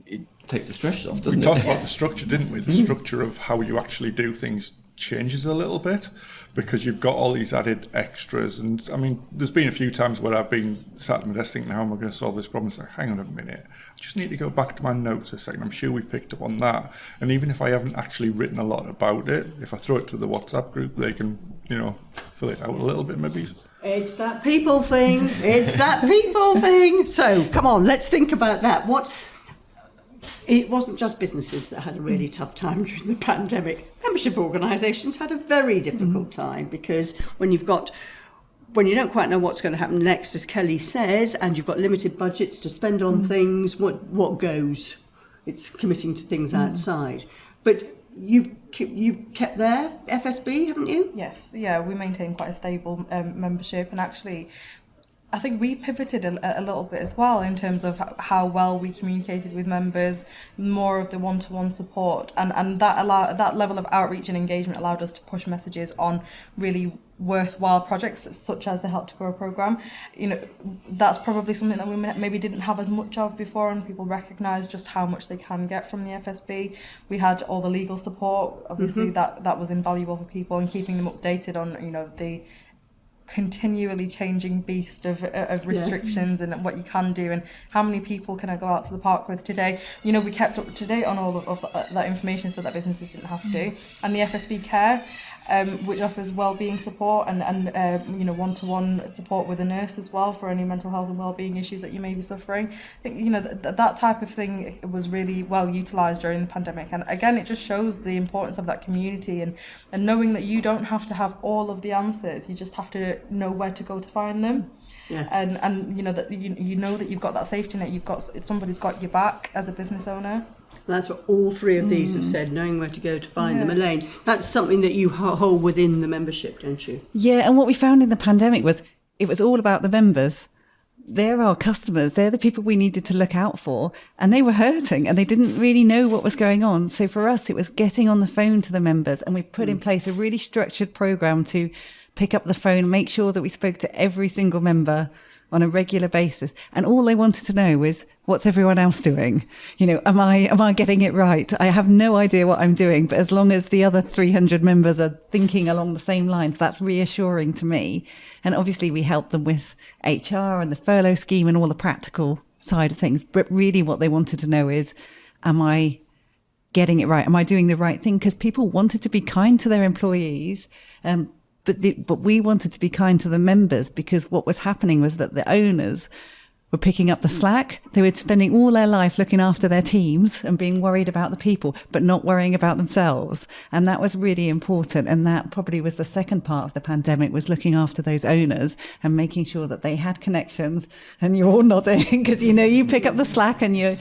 Speaker 4: it takes the stress off, doesn't it?
Speaker 6: We talked about the structure, didn't we? The structure of how you actually do things changes a little bit because you've got all these added extras. And I mean, there's been a few times where I've been sat at my desk thinking, how am I going to solve this problem? It's like, hang on a minute, I just need to go back to my notes a second. I'm sure we picked up on that. And even if I haven't actually written a lot about it, if I throw it to the WhatsApp group, they can, fill it out a little bit maybe.
Speaker 3: It's that people thing. It's that people thing. So come on, let's think about that. It wasn't just businesses that had a really tough time during the pandemic. Membership organisations had a very difficult time because when you don't quite know what's going to happen next, as Kelly says, and you've got limited budgets to spend on things, what goes? It's committing to things outside. But you've kept their FSB, haven't you?
Speaker 8: Yes, yeah, we maintain quite a stable membership, and actually I think we pivoted a little bit as well in terms of how well we communicated with members, more of the one-to-one support, and that level of outreach and engagement allowed us to push messages on really worthwhile projects such as the Help to Grow programme. That's probably something that we maybe didn't have as much of before, and people recognise just how much they can get from the FSB. We had all the legal support, obviously that was invaluable for people, and keeping them updated on the continually changing beast of restrictions and what you can do and how many people can I go out to the park with today. We kept up to date on all of that information so that businesses didn't have to. And the FSB Care, which offers wellbeing support and one-to-one support with a nurse as well for any mental health and wellbeing issues that you may be suffering. I think that type of thing was really well utilised during the pandemic, and again it just shows the importance of that community and knowing that you don't have to have all of the answers, you just have to know where to go to find them. Yeah. And that you know that you've got that safety net, somebody's got your back as a business owner.
Speaker 3: And that's what all three of these have said, knowing where to go to find them. Elaine, that's something that you hold within the membership, don't you?
Speaker 7: Yeah, and what we found in the pandemic was it was all about the members. They're our customers. They're the people we needed to look out for. And they were hurting and they didn't really know what was going on. So for us, it was getting on the phone to the members, and we put in place a really structured programme to pick up the phone, make sure that we spoke to every single member on a regular basis. And all they wanted to know was, what's everyone else doing? Am I getting it right? I have no idea what I'm doing, but as long as the other 300 members are thinking along the same lines, that's reassuring to me. And obviously we help them with HR and the furlough scheme and all the practical side of things. But really what they wanted to know is, am I getting it right? Am I doing the right thing? Because people wanted to be kind to their employees, but we wanted to be kind to the members, because what was happening was that the owners were picking up the slack. They were spending all their life looking after their teams and being worried about the people, but not worrying about themselves. And that was really important. And that probably was the second part of the pandemic, was looking after those owners and making sure that they had connections. And you're all nodding because, you pick up the slack and you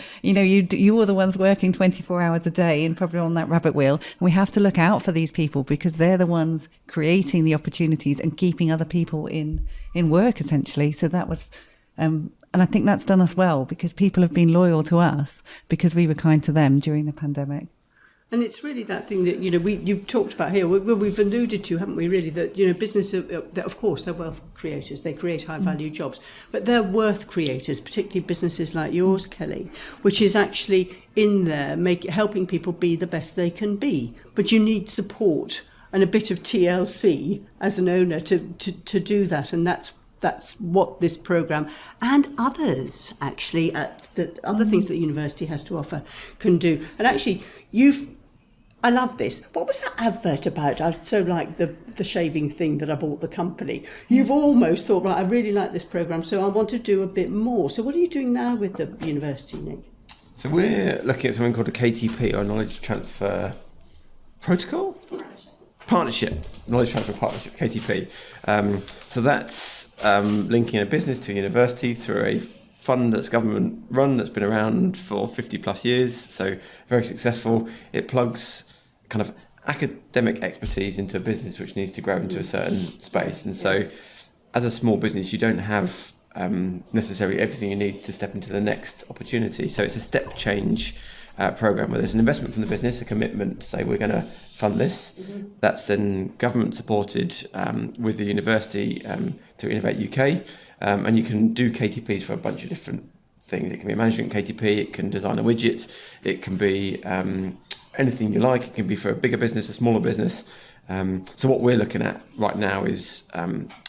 Speaker 7: are the ones working 24 hours a day and probably on that rabbit wheel. And we have to look out for these people because they're the ones creating the opportunities and keeping other people in work, essentially. So that was... and I think that's done us well, because people have been loyal to us because we were kind to them during the pandemic.
Speaker 3: And it's really that thing that, you've talked about here, we've alluded to, haven't we, really, that, business, of course, they're wealth creators, they create high-value jobs, but they're worth creators, particularly businesses like yours, Kelly, which is actually in there helping people be the best they can be. But you need support and a bit of TLC as an owner to do that, and that's what this programme and others actually other things that the university has to offer can do. And actually I love this. What was that advert about? I so like the shaving thing that I bought the company. You've almost thought, right, I really like this programme, so I want to do a bit more. So what are you doing now with the university, Nick? So
Speaker 4: we're looking at something called a KTP, or Knowledge Transfer Protocol? Partnership, Knowledge Transfer Partnership, KTP. So that's linking a business to a university through a fund that's government run, that's been around for 50 plus years, so very successful. It plugs kind of academic expertise into a business which needs to grow into a certain space. And so as a small business, you don't have necessarily everything you need to step into the next opportunity. So it's a step change programme where there's an investment from the business, a commitment to say we're going to fund this. Mm-hmm. That's then government supported with the university through Innovate UK, and you can do KTPs for a bunch of different things. It can be a management KTP, it can design a widget, it can be anything you like. It can be for a bigger business, a smaller business. So what we're looking at right now is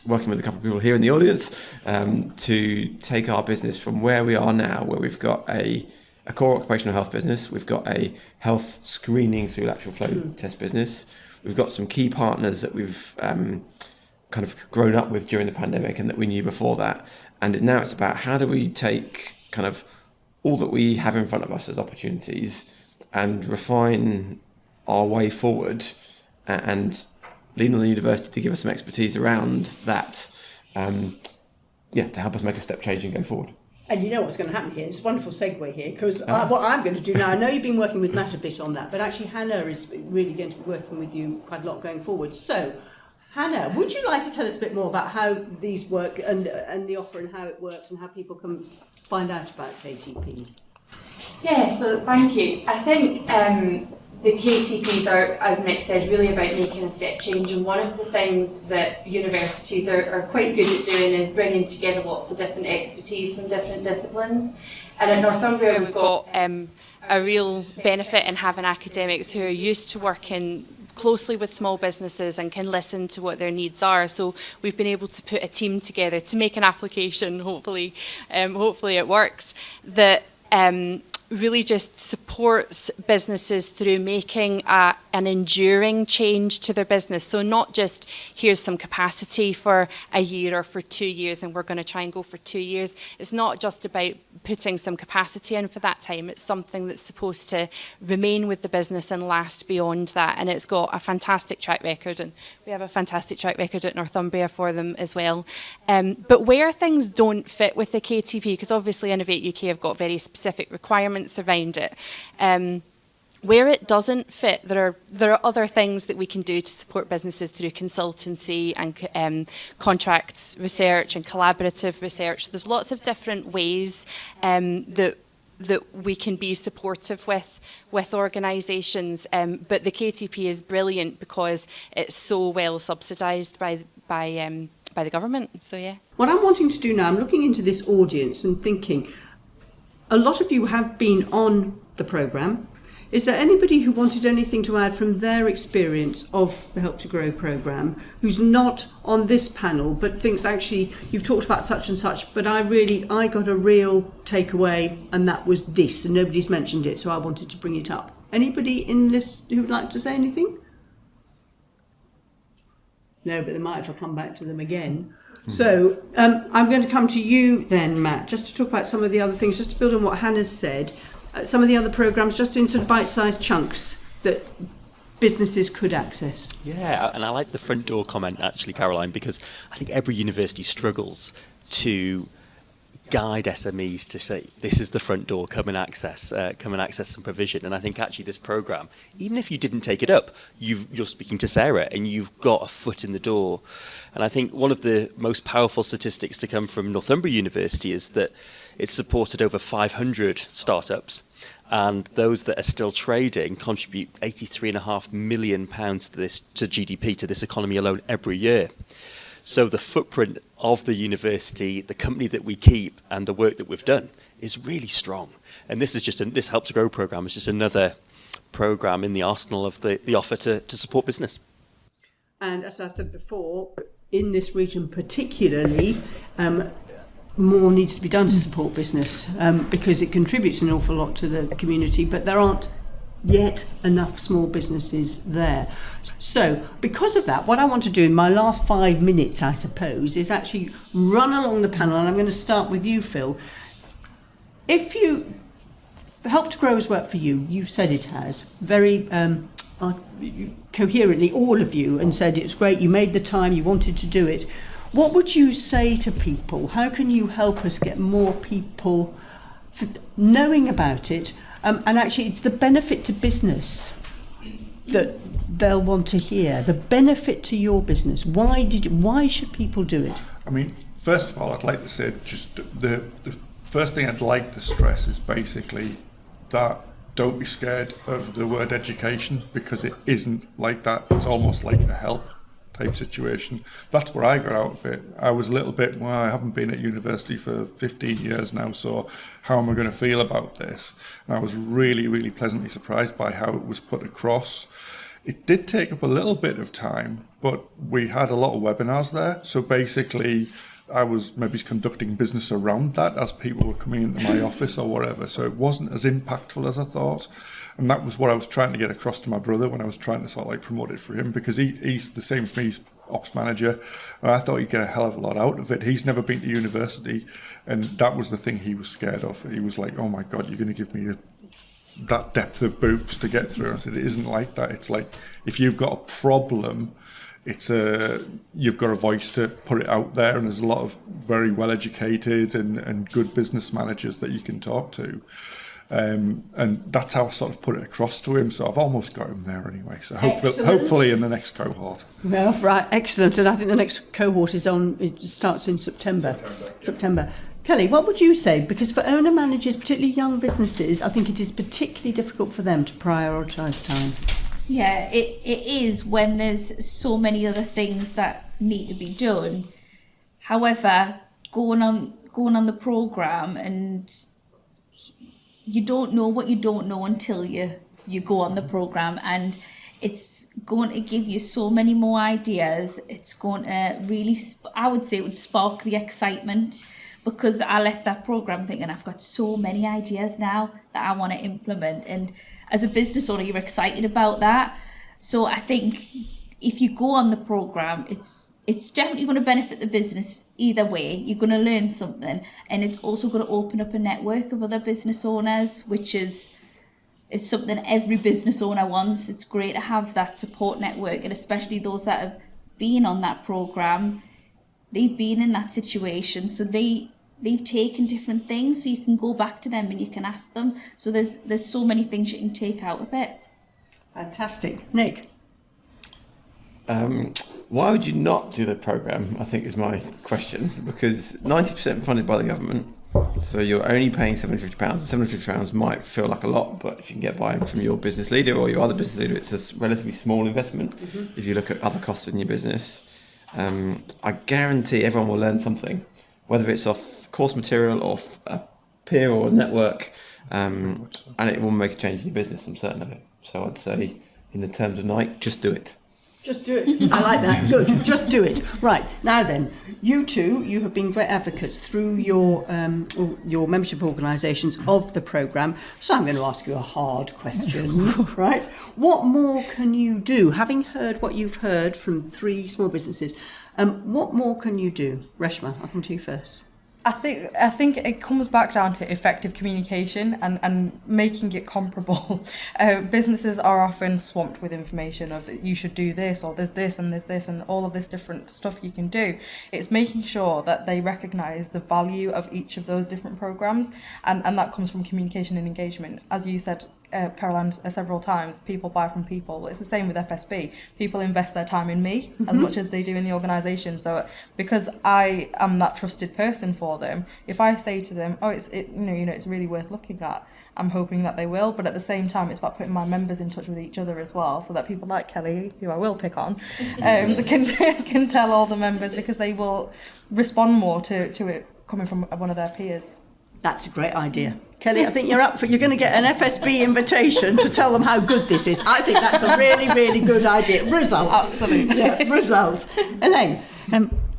Speaker 4: working with a couple of people here in the audience to take our business from where we are now, where we've got a core occupational health business, we've got a health screening through lateral flow test business, we've got some key partners that we've kind of grown up with during the pandemic and that we knew before that. And now it's about how do we take kind of all that we have in front of us as opportunities and refine our way forward and lean on the university to give us some expertise around that, to help us make a step change and go forward.
Speaker 3: And you know what's going to happen here? It's a wonderful segue here, because what I'm going to do now, I know you've been working with Matt a bit on that, but actually Hannah is really going to be working with you quite a lot going forward. So, Hannah, would you like to tell us a bit more about how these work and the offer and how it works and how people can find out about KTPs?
Speaker 9: Yeah, so thank you. I think the KTPs are, as Nick said, really about making a step change, and one of the things that universities are quite good at doing is bringing together lots of different expertise from different disciplines. And at Northumbria we've got a real benefit in having academics who are used to working closely with small businesses and can listen to what their needs are. So we've been able to put a team together to make an application, hopefully it works, that really just supports businesses through making an enduring change to their business. So not just here's some capacity for a year or for 2 years and we're going to try and go for 2 years. It's not just about putting some capacity in for that time. It's something that's supposed to remain with the business and last beyond that. And it's got a fantastic track record, and we have a fantastic track record at Northumbria for them as well. But where things don't fit with the KTP, because obviously Innovate UK have got very specific requirements around it, where it doesn't fit, there are other things that we can do to support businesses through consultancy and contract research and collaborative research. There's lots of different ways that we can be supportive with organisations, but the KTP is brilliant because it's so well subsidised by the government. So yeah.
Speaker 3: What I'm wanting to do now, I'm looking into this audience and thinking, a lot of you have been on the programme. Is there anybody who wanted anything to add from their experience of the Help to Grow programme who's not on this panel but thinks actually you've talked about such and such, but I got a real takeaway and that was this, and nobody's mentioned it, so I wanted to bring it up. Anybody in this who would like to say anything? No, but they might if I come back to them again. So I'm going to come to you then, Matt, just to talk about some of the other things, just to build on what Hannah's said. Some of the other programmes, just in sort of bite-sized chunks that businesses could access.
Speaker 10: Yeah, and I like the front door comment, actually, Caroline, because I think every university struggles to guide SMEs to say, this is the front door, come and access some provision. And I think actually this programme, even if you didn't take it up, you're speaking to Sarah and you've got a foot in the door. And I think one of the most powerful statistics to come from Northumbria University is that it's supported over 500 startups, and those that are still trading contribute £83.5 million to GDP, to this economy alone, every year. So the footprint of the university, the company that we keep, and the work that we've done is really strong. And this is this Help to Grow programme is just another programme in the arsenal of the offer to support business.
Speaker 3: And as I said before, in this region particularly, more needs to be done to support business because it contributes an awful lot to the community, but there aren't yet enough small businesses there. So because of that, what I want to do in my last 5 minutes, I suppose, is actually run along the panel, and I'm going to start with you, Phil. If you Help to Grow has worked for you, you've said it has, very coherently, all of you, and said it's great, you made the time, you wanted to do it. What would you say to people? How can you help us get more people knowing about it? And actually, it's the benefit to business that they'll want to hear. The benefit to your business. Why should people do it?
Speaker 6: I mean, first of all, I'd like to say just the first thing I'd like to stress is basically that don't be scared of the word education, because it isn't like that. It's almost like a help type situation. That's where I got out of it. I was a little bit, well, I haven't been at university for 15 years now, so how am I going to feel about this? And I was really, really pleasantly surprised by how it was put across. It did take up a little bit of time, but we had a lot of webinars there. So basically, I was maybe conducting business around that as people were coming into my office or whatever. So it wasn't as impactful as I thought. And that was what I was trying to get across to my brother when I was trying to sort of like promote it for him, because he's the same as me, he's ops manager. And I thought he'd get a hell of a lot out of it. He's never been to university. And that was the thing he was scared of. He was like, oh my God, you're going to give me that depth of books to get through. And I said, it isn't like that. It's like, if you've got a problem, you've got a voice to put it out there, and there's a lot of very well educated and good business managers that you can talk to. And that's how I sort of put it across to him. So I've almost got him there anyway. So hopefully in the next cohort.
Speaker 3: Well, right, excellent. And I think the next cohort it starts in September. Kelly, what would you say? Because for owner managers, particularly young businesses, I think it is particularly difficult for them to prioritise time.
Speaker 5: Yeah, it is when there's so many other things that need to be done. However, going on the programme, and you don't know what you don't know until you go on the programme, and it's going to give you so many more ideas. It's going to really, I would say it would spark the excitement, because I left that programme thinking I've got so many ideas now that I want to implement. And as a business owner, you're excited about that. So I think if you go on the programme, it's definitely going to benefit the business either way. You're going to learn something, and it's also going to open up a network of other business owners, which is something every business owner wants. It's great to have that support network, and especially those that have been on that programme, they've been in that situation, so they've taken different things, so you can go back to them and you can ask them. So there's so many things you can take out of it.
Speaker 3: Fantastic. Nick?
Speaker 4: Why would you not do the programme, I think is my question, because 90% funded by the government, so you're only paying £750. £750 might feel like a lot, but if you can get buy-in from your business leader or your other business leader, it's a relatively small investment. If you look at other costs in your business, I guarantee everyone will learn something, whether it's off course material or a peer or a network, and it will make a change in your business, I'm certain of it. So I'd say, in the terms of Nike, just do it.
Speaker 3: Just do it. I like that. Good. Just do it. Right. Now then, you have been great advocates through your membership organisations of the programme. So I'm going to ask you a hard question, right? What more can you do? Having heard what you've heard from 3 small businesses, what more can you do? Reshma, I'll come to you first.
Speaker 8: I think it comes back down to effective communication and making it comparable. Businesses are often swamped with information of you should do this, or there's this and all of this different stuff you can do. It's making sure that they recognise the value of each of those different programmes, and that comes from communication and engagement. As you said, Caroline, several times, people buy from people. It's the same with FSB. People invest their time in me as much as they do in the organisation. So because I am that trusted person for them, if I say to them, oh, it's really worth looking at, I'm hoping that they will. But at the same time, it's about putting my members in touch with each other as well, so that people like Kelly, who I will pick on, can tell all the members, because they will respond more to it coming from one of their peers.
Speaker 3: That's a great idea. Kelly, I think you're going to get an FSB invitation to tell them how good this is. I think that's a really, really good idea. Result.
Speaker 8: Absolutely.
Speaker 3: Yeah, result. Elaine?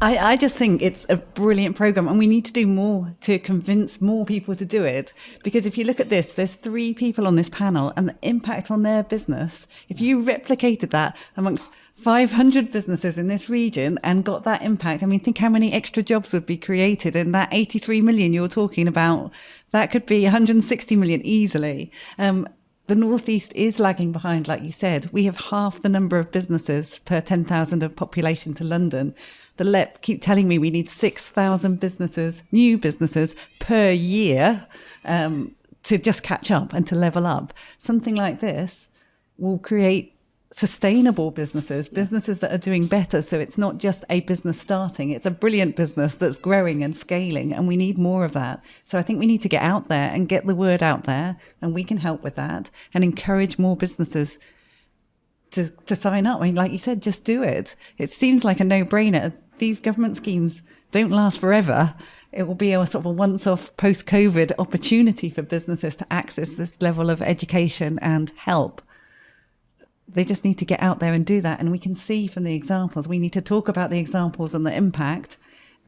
Speaker 7: I just think it's a brilliant programme, and we need to do more to convince more people to do it. Because if you look at this, there's 3 people on this panel, and the impact on their business, if you replicated that amongst 500 businesses in this region and got that impact, I mean, think how many extra jobs would be created, and that 83 million you're talking about, that could be 160 million easily. The North East is lagging behind, like you said. We have half the number of businesses per 10,000 of population to London. The LEP keep telling me we need 6,000 businesses, new businesses per year, to just catch up and to level up. Something like this will create sustainable businesses, businesses that are doing better. So it's not just a business starting, it's a brilliant business that's growing and scaling, and we need more of that. So I think we need to get out there and get the word out there, and we can help with that and encourage more businesses to sign up. I mean, like you said, just do it. It seems like a no-brainer. These government schemes don't last forever. It will be a sort of a once-off post-COVID opportunity for businesses to access this level of education and help. They just need to get out there and do that. And we can see from the examples, we need to talk about the examples and the impact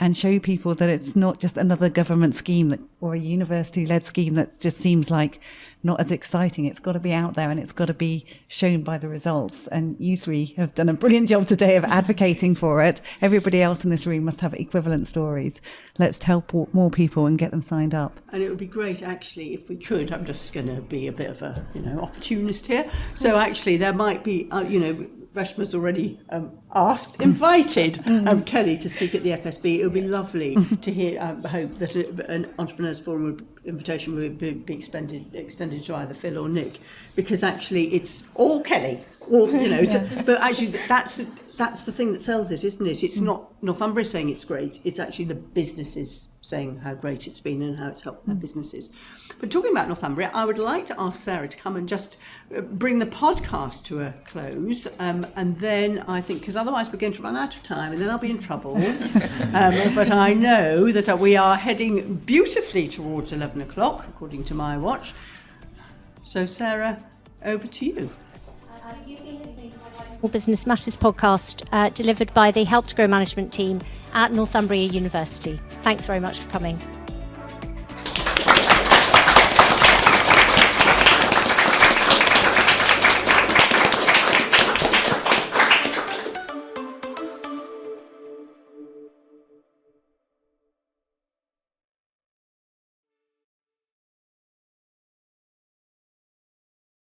Speaker 7: and show people that it's not just another government scheme or a university-led scheme that just seems like not as exciting. It's got to be out there and it's got to be shown by the results. And you three have done a brilliant job today of advocating for it. Everybody else in this room must have equivalent stories. Let's help more people and get them signed up.
Speaker 3: And it would be great, actually, if we could. I'm just going to be a bit of a, opportunist here. So actually, there might be, Reshma's already invited Kelly to speak at the FSB. It would be lovely to hear. I hope that an Entrepreneurs Forum invitation would be extended to either Phil or Nick, because actually it's all Kelly. But actually that's the thing that sells it, isn't it? It's not Northumbria saying it's great. It's actually the businesses saying how great it's been and how it's helped their businesses. But talking about Northumbria, I would like to ask Sarah to come and just bring the podcast to a close. And then I think, because otherwise we're going to run out of time and then I'll be in trouble. But I know that we are heading beautifully towards 11 o'clock, according to my watch. So Sarah, over to you.
Speaker 2: Small Business Matters podcast delivered by the Help to Grow management team at Northumbria University. Thanks very much for coming.